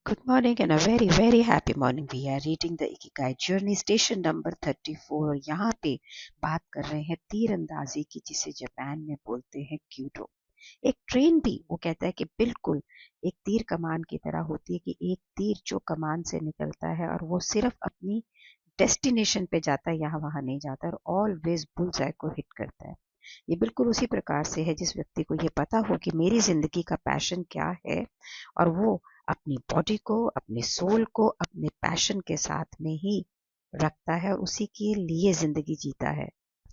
Good morning and a very very happy morning. We are reading the Ikigai Journey Station number 34 और यहाँ पे बात कर रहे हैं तीरंदाजी की, जिसे जापान में बोलते हैं क्यूडो। एक ट्रेन भी वो कहता है कि बिल्कुल एक तीर कमान की तरह होती है, कि एक तीर जो कमान से निकलता है और वो सिर्फ अपनी डेस्टिनेशन पे जाता है, यहाँ वहां नहीं जाता और ऑलवेज बुलजाई को हिट करता है। ये बिल्कुल उसी प्रकार से है जिस व्यक्ति को ये पता हो कि मेरी जिंदगी का पैशन क्या है और वो अपनी बॉडी को, अपने सोल को अपने पैशन के साथ में ही रखता है और उसी के लिए जिंदगी जीता है।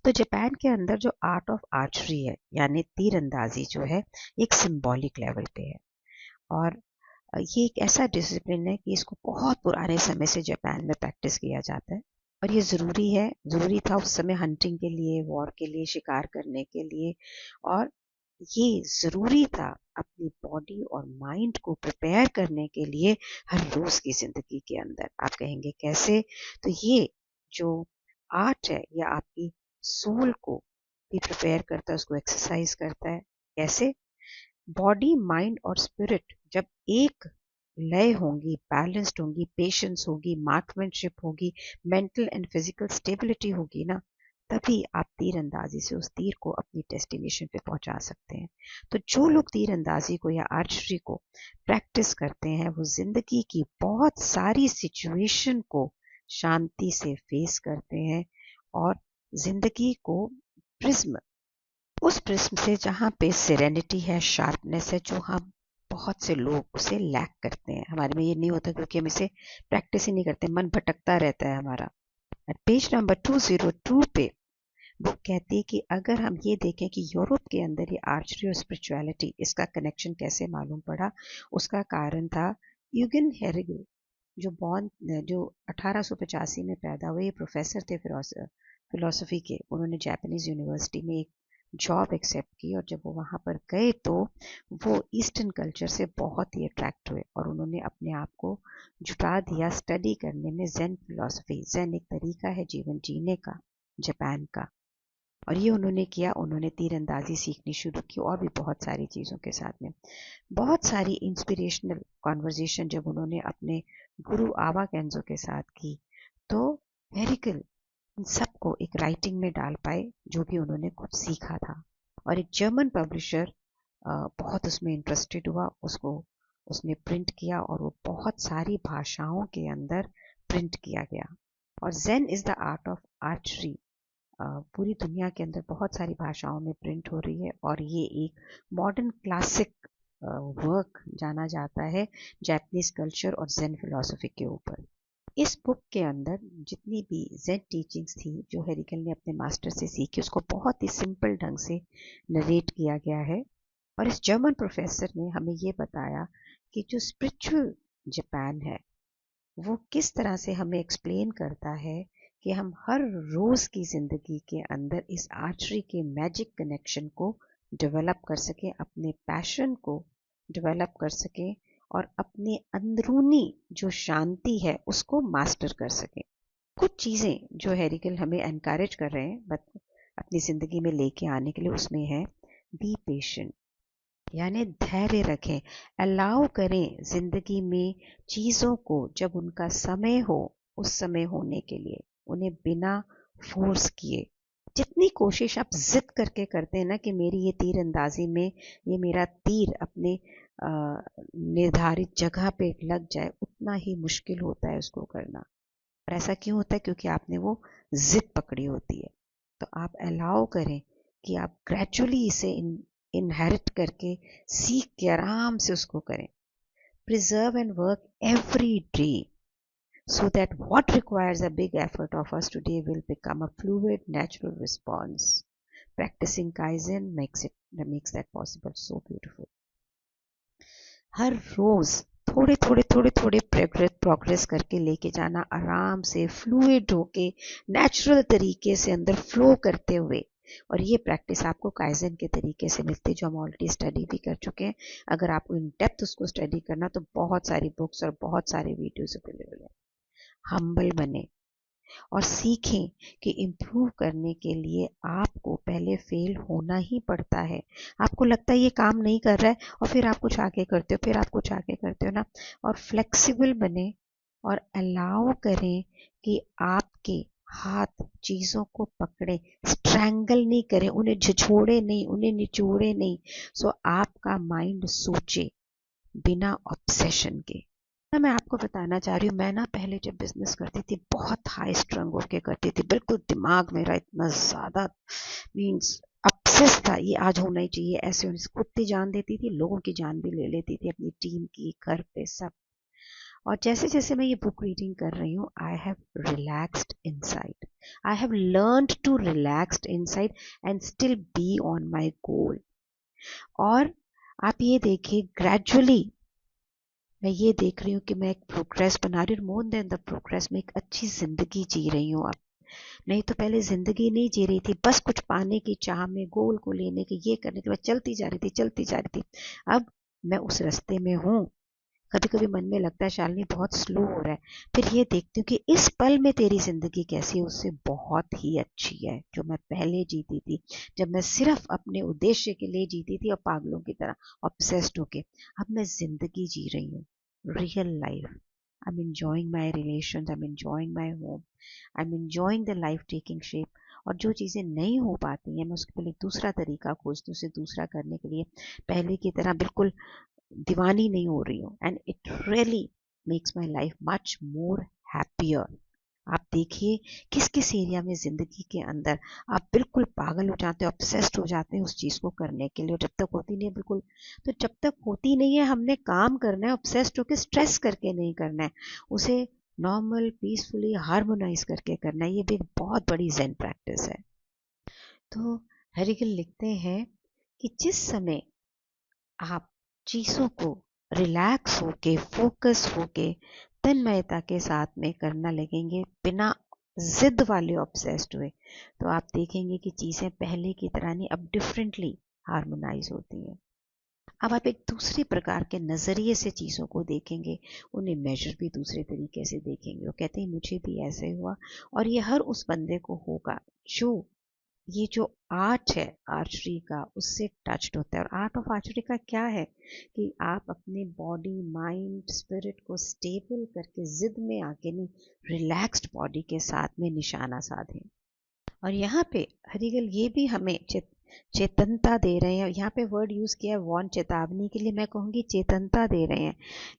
तो जापान के अंदर जो आर्ट ऑफ आर्चरी है यानी तीरंदाजी जो है, एक सिंबॉलिक लेवल पे है और ये एक ऐसा डिसिप्लिन है कि इसको बहुत पुराने समय से जापान में प्रैक्टिस किया जाता है और ये ज़रूरी था उस समय हंटिंग के लिए, वॉर के लिए, शिकार करने के लिए। और ये ज़रूरी था अपनी बॉडी और माइंड को प्रिपेयर करने के लिए हर रोज़ की ज़िंदगी के अंदर। आप कहेंगे कैसे? तो ये जो आर्ट है या आपकी सोल को भी प्रिपेयर करता है, उसको एक्सरसाइज करता है। कैसे? बॉडी, माइंड और स्पिरिट जब एक लय होंगी, बैलेंस्ड होंगी, पेशेंस होगी, मार्क्समैनशिप होगी, मेंटल एंड फिजिकल स्टेबिलिटी होगी ना, तभी आप तीरंदाजी से उस तीर को अपनी डेस्टिनेशन पे पहुंचा सकते हैं। तो जो लोग तीरंदाजी को या आर्चरी को प्रैक्टिस करते हैं, वो जिंदगी की बहुत सारी सिचुएशन को शांति से फेस करते हैं और जिंदगी को प्रिज्म, उस प्रिज्म से जहाँ पे सेरेनिटी है, शार्पनेस है, जो हम बहुत से लोग उसे लैक करते हैं। हमारे में ये नहीं होता क्योंकि हम इसे प्रैक्टिस ही नहीं करते, मन भटकता रहता है हमारा। पेज नंबर 202 पे बुक कहती है कि अगर हम ये देखें कि यूरोप के अंदर ये आर्चरी और स्पिरिचुअलिटी, इसका कनेक्शन कैसे मालूम पड़ा, उसका कारण था यूगन हेरिगल, जो 1885 में पैदा हुए। ये प्रोफेसर थे फिलोसफी के। उन्होंने जापानीज यूनिवर्सिटी में एक जॉब एक्सेप्ट की और जब वो वहाँ पर गए तो वो ईस्टर्न कल्चर से बहुत ही अट्रैक्ट हुए और उन्होंने अपने आप को जुटा दिया स्टडी करने में ज़ेन फिलोसफी। ज़ेन एक तरीका है जीवन जीने का जापान का, और ये उन्होंने किया। उन्होंने तीरंदाजी सीखनी शुरू की और भी बहुत सारी चीज़ों के साथ में। बहुत सारी इंस्पिरेशनल कॉन्वर्जेशन जब उन्होंने अपने गुरु आवा केंजो के साथ की, तो हेरिकल इन सबको एक राइटिंग में डाल पाए जो भी उन्होंने कुछ सीखा था। और एक जर्मन पब्लिशर बहुत उसमें इंटरेस्टेड हुआ, उसने प्रिंट किया और वो बहुत सारी भाषाओं के अंदर प्रिंट किया गया। और Zen is the art of archery पूरी दुनिया के अंदर बहुत सारी भाषाओं में प्रिंट हो रही है और ये एक मॉडर्न क्लासिक वर्क जाना जाता है जापानीज कल्चर और ज़ेन फिलॉसफी के ऊपर। इस बुक के अंदर जितनी भी ज़ेन टीचिंग्स थी जो हेरिकल ने अपने मास्टर से सीखी, उसको बहुत ही सिंपल ढंग से नरेट किया गया है। और इस जर्मन प्रोफेसर ने हमें ये बताया कि जो स्पिरिचुअल जापान है वो किस तरह से हमें एक्सप्लेन करता है कि हम हर रोज की जिंदगी के अंदर इस आर्चरी के मैजिक कनेक्शन को डेवलप कर सकें, अपने पैशन को डेवलप कर सकें और अपने अंदरूनी जो शांति है उसको मास्टर कर सकें। कुछ चीज़ें जो हेरिकल हमें एनकरेज कर रहे हैं अपनी ज़िंदगी में लेके आने के लिए, उसमें है बी पेशेंट, यानी धैर्य रखें, अलाउ करें जिंदगी में चीज़ों को जब उनका समय हो उस समय होने के लिए, उन्हें बिना फोर्स किए। जितनी कोशिश आप जिद करके करते हैं ना कि मेरी ये तीर अंदाजी में ये मेरा तीर अपने निर्धारित जगह पे लग जाए, उतना ही मुश्किल होता है उसको करना। और ऐसा क्यों होता है? क्योंकि आपने वो जिद पकड़ी होती है। तो आप अलाउ करें कि आप ग्रेजुअली इसे इनहेरिट करके सीख के आराम से उसको करें। Preserve and work every day so that what requires a big effort of us today will become a fluid, natural response. Practicing Kaizen makes that possible. So beautiful. हर रोज थोड़े प्रोग्रेस करके लेके जाना, आराम से फ्लूइड होके नेचुरल तरीके से अंदर फ्लो करते हुए। और ये प्रैक्टिस आपको काइजन के तरीके से मिलती है जो हम ऑलरेडी स्टडी भी कर चुके हैं। अगर आपको इन डेप्थ उसको स्टडी करना तो बहुत सारी बुक्स और बहुत सारे वीडियोस अवेलेबल है। हम्बल बने, और सीखें कि इम्प्रूव करने के लिए आपको पहले फेल होना ही पड़ता है। आपको लगता है ये काम नहीं कर रहा है और फिर आप कुछ आगे करते हो, फिर आप कुछ आगे करते हो ना। और फ्लेक्सिबल बने और अलाउ करें कि आपके हाथ चीज़ों को पकड़े, स्ट्रैंगल नहीं करें, उन्हें झिझोड़े नहीं, उन्हें निचोड़े नहीं। सो आपका माइंड सोचे बिना ऑब्सेशन के। मैं आपको बताना चाह रही हूँ, मैं ना पहले जब बिजनेस करती थी बहुत हाई स्ट्रंग होके करती थी, बिल्कुल दिमाग मेरा इतना ज़्यादा मीन्स ऑब्सेस था, ये आज होना ही चाहिए, ऐसे होने से खुद की जान देती थी, लोगों की जान भी ले लेती थी, अपनी टीम की, घर पे सब। और जैसे जैसे मैं ये बुक रीडिंग कर रही हूँ, I have relaxed inside, I have learned to relaxed inside and still be on my goal. और आप ये देखिए, ग्रेजुअली मैं ये देख रही हूँ कि मैं एक प्रोग्रेस बना रही हूँ, मोर देन द प्रोग्रेस, मैं एक अच्छी जिंदगी जी रही हूँ अब। नहीं तो पहले जिंदगी नहीं जी रही थी, बस कुछ पाने की चाह में, गोल को लेने के, ये करने के बाद चलती जा रही थी, चलती जा रही थी। अब मैं उस रास्ते में हूँ। कभी कभी मन में लगता है शालिनी बहुत स्लो हो रहा है, फिर ये देखती हूँ कि इस पल में तेरी जिंदगी कैसी है, उससे बहुत ही अच्छी है जो मैं पहले जीती थी, जब मैं सिर्फ अपने उद्देश्य के लिए जीती थी और पागलों की तरह ऑब्सेस्ड होके। अब मैं जिंदगी जी रही हूँ, real life. I am enjoying my relations, I'm enjoying my home, I'm enjoying the life taking shape। और जो चीज़ें नहीं हो पाती हैं, मैं उसके लिए दूसरा तरीका खोजती हूँ, उसे दूसरा करने के लिए पहले की तरह बिल्कुल दीवानी नहीं हो रही हूँ। And it really makes my life much more happier. आप देखिए किस किस एरिया में जिंदगी के अंदर आप बिल्कुल पागल हो जाते हैं, ऑब्सेस्ड हो जाते हैं उस चीज को करने के लिए, और जब तक होती नहीं है बिल्कुल, तो जब तक होती नहीं है हमने काम करना है, ऑब्सेस्ड होकर स्ट्रेस करके नहीं करना है, उसे नॉर्मल पीसफुली हार्मोनाइज करके करना है। ये भी एक बहुत बड़ी ज़ेन प्रैक्टिस है। तो हरिगल लिखते हैं कि जिस समय आप चीज़ों को रिलैक्स होके, फोकस होके, तन्मयता के साथ में करना लगेंगे, बिना जिद वाले ऑब्सेस्ड हुए, तो आप देखेंगे कि चीज़ें पहले की तरह नहीं, अब डिफरेंटली हार्मोनाइज होती हैं। अब आप एक दूसरे प्रकार के नज़रिए से चीज़ों को देखेंगे, उन्हें मेजर भी दूसरे तरीके से देखेंगे। वो कहते हैं मुझे भी ऐसे हुआ, और ये हर उस बंदे को होगा जो ये जो आर्ट है आर्चरी का, उससे टच्ड होता है। और आर्ट ऑफ आर्चरी का क्या है कि आप अपने बॉडी, माइंड, स्पिरिट को स्टेबल करके, जिद में आके नहीं, रिलैक्स्ड बॉडी के साथ में निशाना साधें। और यहाँ पे हरिगल ये भी हमें चेतनता दे रहे हैं, यहाँ पे वर्ड यूज किया है वॉर्न, चेतावनी के लिए, मैं कहूँगी चेतनता दे रहे हैं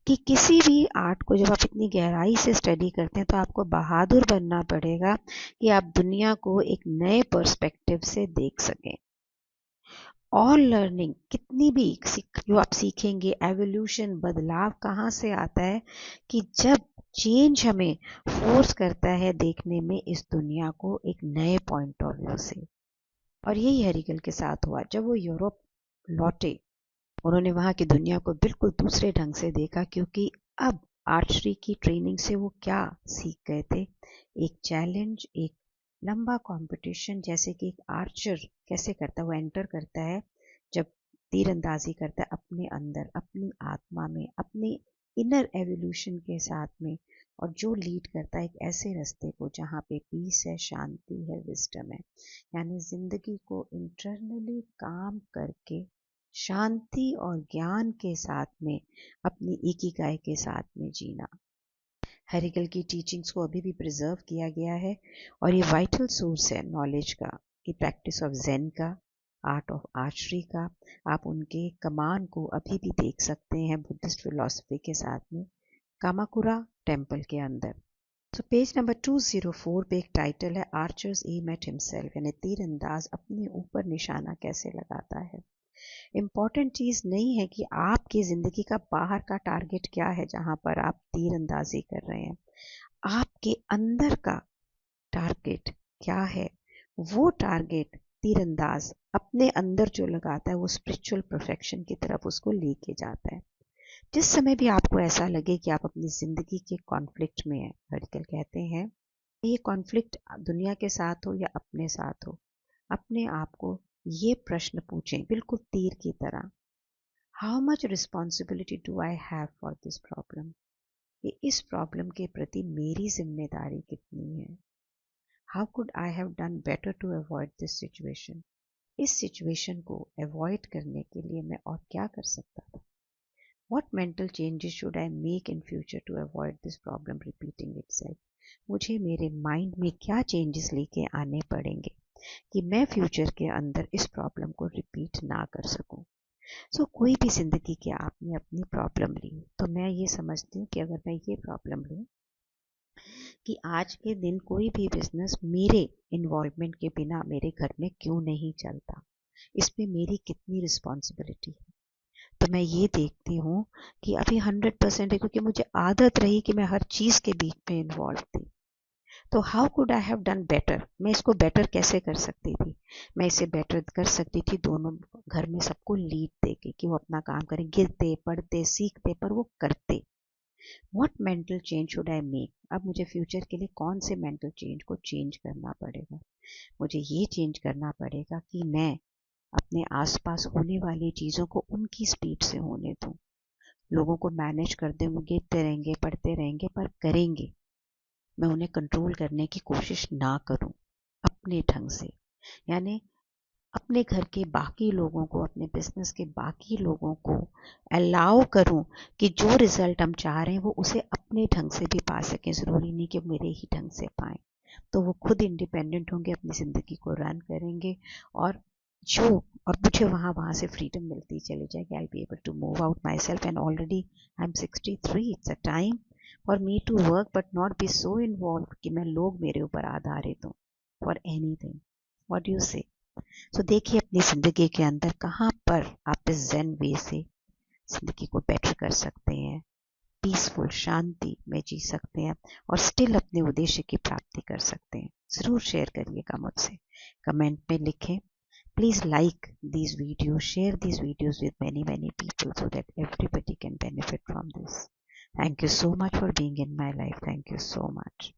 कि किसी भी आर्ट को जब आप इतनी गहराई से स्टडी करते हैं तो आपको बहादुर बनना पड़ेगा कि आप दुनिया को एक नए पर्सपेक्टिव से देख सकें। ऑल लर्निंग, कितनी भी जो आप सीखेंगे, एवोल्यूशन, बदलाव कहाँ से आता है कि जब चेंज हमें फोर्स करता है देखने में इस दुनिया को एक नए पॉइंट ऑफ व्यू से। और यही हरिगल के साथ हुआ। जब वो यूरोप लौटे, उन्होंने वहाँ की दुनिया को बिल्कुल दूसरे ढंग से देखा, क्योंकि अब आर्चरी की ट्रेनिंग से वो क्या सीख गए थे, एक चैलेंज, एक लंबा कंपटीशन, जैसे कि एक आर्चर कैसे करता है, वो एंटर करता है जब तीरंदाजी करता है अपने अंदर, अपनी आत्मा में, अपने इनर एवोल्यूशन के साथ में, और जो लीड करता है एक ऐसे रास्ते को जहाँ पे पीस है, शांति है, विजडम है। यानी जिंदगी को इंटरनली काम करके, शांति और ज्ञान के साथ में, अपनी इकिगाई के साथ में जीना। हरिगल की टीचिंग्स को अभी भी प्रिजर्व किया गया है, और ये वाइटल सोर्स है नॉलेज का, कि प्रैक्टिस ऑफ ज़ेन का, आर्ट ऑफ आर्चरी का। आप उनके कमान को अभी भी देख सकते हैं बुद्धिस्ट फिलॉसफी के साथ में, कामाकुरा टेम्पल के अंदर। तो पेज नंबर 204 पे एक टाइटल है, आर्चर्स एम एट हिमसेल्फ, यानी तीरंदाज अपने ऊपर निशाना कैसे लगाता है। इम्पॉर्टेंट चीज़ नहीं है कि आपकी ज़िंदगी का बाहर का टारगेट क्या है जहाँ पर आप तीरंदाजी कर रहे हैं, आपके अंदर का टारगेट क्या है। वो टारगेट तीरंदाज अपने अंदर जो लगाता है, वो स्पिरिचुअल परफेक्शन की तरफ उसको लेके जाता है। जिस समय भी आपको ऐसा लगे कि आप अपनी ज़िंदगी के कॉन्फ्लिक्ट में हैं, हरिकल कहते हैं ये कॉन्फ्लिक्ट दुनिया के साथ हो या अपने साथ हो, अपने आप को ये प्रश्न पूछें बिल्कुल तीर की तरह, how much responsibility do I have for this problem, कि इस प्रॉब्लम के प्रति मेरी जिम्मेदारी कितनी है। How could I have done better to avoid this situation? इस सिचुएशन को अवॉइड करने के लिए मैं और क्या कर सकता था? What mental changes should I make in future to avoid this problem repeating itself? मुझे मेरे माइंड में क्या चेंजेस लेके आने पड़ेंगे कि मैं फ्यूचर के अंदर इस प्रॉब्लम को रिपीट ना कर सकूं? कोई भी जिंदगी के आपने अपनी प्रॉब्लम ली, तो मैं ये समझती हूँ कि अगर मैं ये प्रॉब्लम लूँ कि आज के दिन कोई भी बिजनेस मेरे इन्वॉल्वमेंट के बिना मेरे घर में क्यों नहीं चलता, इसमें मेरी कितनी रिस्पॉन्सिबिलिटी है। तो मैं ये देखती हूँ कि अभी 100% है, क्योंकि मुझे आदत रही कि मैं हर चीज़ के बीच में इन्वॉल्व थी। तो how could I have done better? मैं इसको बेटर कैसे कर सकती थी? मैं इसे बेटर कर सकती थी दोनों घर में सबको लीड देके कि वो अपना काम करें, गिरते पढ़ते सीखते पर वो करते। What mental change should I make? अब मुझे फ्यूचर के लिए कौन से मेंटल चेंज को चेंज करना पड़ेगा? मुझे ये चेंज करना पड़ेगा कि मैं अपने आसपास होने वाली चीज़ों को उनकी स्पीड से होने दूं। लोगों को मैनेज करते हुए गिरते रहेंगे पढ़ते रहेंगे पर करेंगे, मैं उन्हें कंट्रोल करने की कोशिश ना करूं अपने ढंग से। यानी अपने घर के बाकी लोगों को, अपने बिजनेस के बाकी लोगों को अलाउ करूं कि जो रिजल्ट हम चाह रहे हैं वो उसे अपने ढंग से भी पा सकें। ज़रूरी नहीं कि मेरे ही ढंग से पाएं। तो वो खुद इंडिपेंडेंट होंगे, अपनी ज़िंदगी को रन करेंगे और जो और मुझे वहाँ से फ्रीडम मिलती चली जाएगी। I be able to move out my self and already I am 63। It's a time for me to work but not be so involve कि मैं लोग मेरे ऊपर आधारित हूँ फॉर एनीथिंग। व्हाट यू से? देखिए अपनी ज़िंदगी के अंदर कहाँ पर आप इस ज़ेन वे से ज़िंदगी को बेटर कर सकते हैं, पीसफुल शांति में जी सकते हैं और स्टिल अपने उद्देश्य की प्राप्ति कर सकते हैं। ज़रूर शेयर करिएगा मुझसे, कमेंट में लिखें। Please like these videos, share these videos with many people so that everybody can benefit from this. Thank you so much for being in my life. Thank you so much.